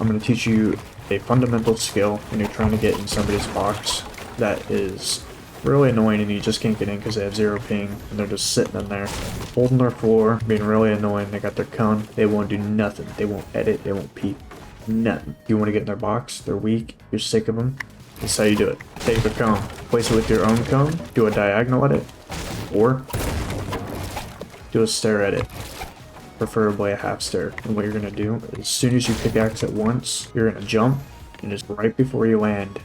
I'm going to teach you a fundamental skill when you're trying to get in somebody's box that is really annoying and you just can't get in because they have 0 ping and they're just sitting in there holding their floor, being really annoying. They got their cone, they won't do nothing, they won't edit, they won't peek, nothing. You want to get in their box, they're weak, you're sick of them. This is how you do it. Take a cone, place it with your own cone, do a diagonal edit, or do a stare edit, preferably a half stare. And what you're going to do, as soon as you pickaxe at once, you're going to jump, and just right before you land,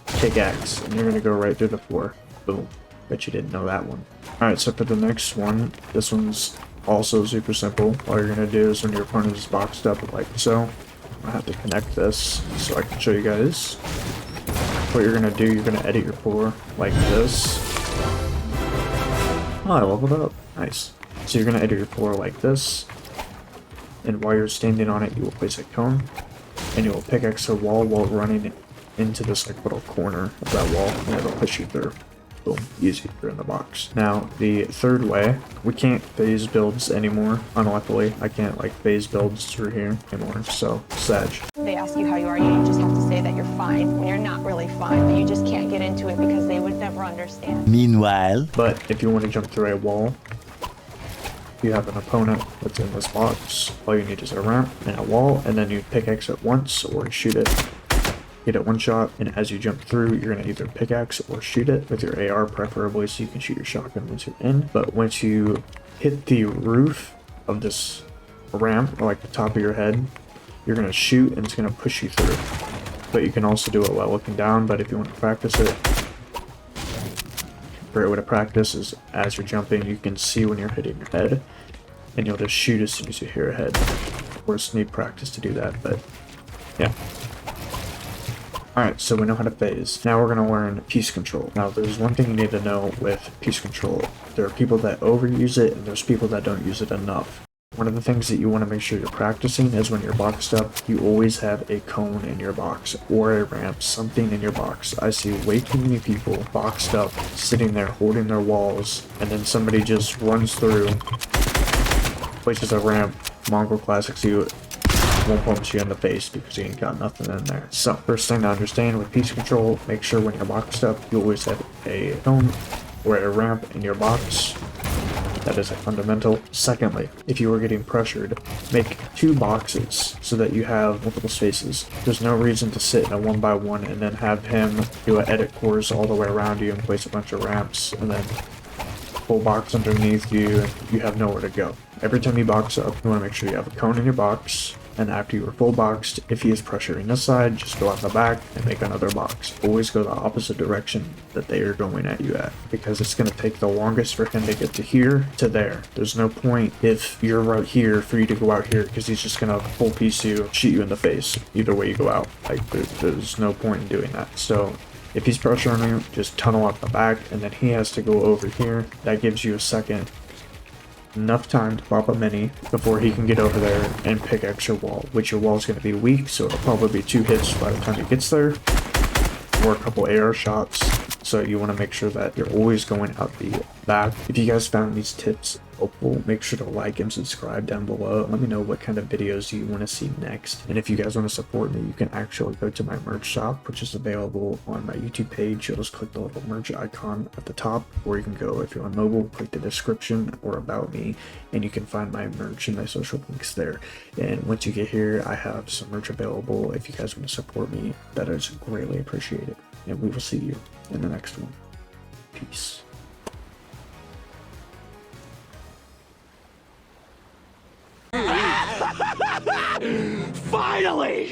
pickaxe, and you're going to go right through the floor. Boom. Bet you didn't know that one. Alright, so for the next one, this one's also super simple. All you're going to do is when your opponent is boxed up like so, I have to connect this so I can show you guys. What you're going to do, you're going to edit your floor like this. Oh, I leveled up. Nice. So you're going to edit your floor like this. And while you're standing on it, you will place a cone. And you will pickaxe a wall while running into this like little corner of that wall. And it'll push you through. Boom. Easy. You're in the box. Now, the third way, we can't phase builds anymore. Unluckily, I can't like phase builds through here anymore. So, Sag. They ask you how you are, you just have to say that you're fine when you're not really fine, but you just can't get into it because they would never understand. Meanwhile, but if you want to jump through a wall, you have an opponent that's in this box. All you need is a ramp and a wall, and then you pickaxe it once or shoot it. Get it one shot, and as you jump through, you're going to either pickaxe or shoot it with your AR, preferably, so you can shoot your shotgun once you're in. But once you hit the roof of this ramp, or like the top of your head, you're going to shoot and it's going to push you through. But you can also do it while looking down, but if you want to practice it, a great way to practice is as you're jumping, you can see when you're hitting your head, and you'll just shoot as soon as you hear a head. Of course, need practice to do that, but yeah. Alright, so we know how to phase. Now we're going to learn piece control. Now there's one thing you need to know with piece control. There are people that overuse it and there's people that don't use it enough. One of the things that you want to make sure you're practicing is when you're boxed up, you always have a cone in your box or a ramp, something in your box. I see way too many people boxed up, sitting there holding their walls, and then somebody just runs through, places a ramp, Mongol Classics you, won't punch you in the face because you ain't got nothing in there. So, first thing to understand with piece control, make sure when you're boxed up, you always have a cone or a ramp in your box. That is a fundamental. Secondly, if you are getting pressured, make 2 boxes so that you have multiple spaces. There's no reason to sit in a 1x1 and then have him do an edit course all the way around you and place a bunch of ramps and then full box underneath you and you have nowhere to go. Every time you box up, you want to make sure you have a cone in your box. And after you are full boxed, if he is pressuring this side, just go out the back and make another box. Always go the opposite direction that they are going at you at, because it's going to take the longest for him to get to here to there. There's no point if you're right here for you to go out here, because he's just going to full piece you, shoot you in the face either way you go out. Like there's no point in doing that. So if he's pressuring you, just tunnel out the back, and then he has to go over here. That gives you a second. Enough time to pop a mini before he can get over there and pickaxe your wall, which your wall is going to be weak, so it'll probably be 2 hits by the time he gets there, or a couple AR shots. So you want to make sure that you're always going out the back. If you guys found these tips helpful, make sure to like and subscribe down below. Let me know what kind of videos you want to see next. And if you guys want to support me, you can actually go to my merch shop, which is available on my YouTube page. You'll just click the little merch icon at the top, or you can go, if you're on mobile, click the description or about me, and you can find my merch and my social links there. And once you get here, I have some merch available. If you guys want to support me, that is greatly appreciated. And we will see you in the next one. Peace. finally!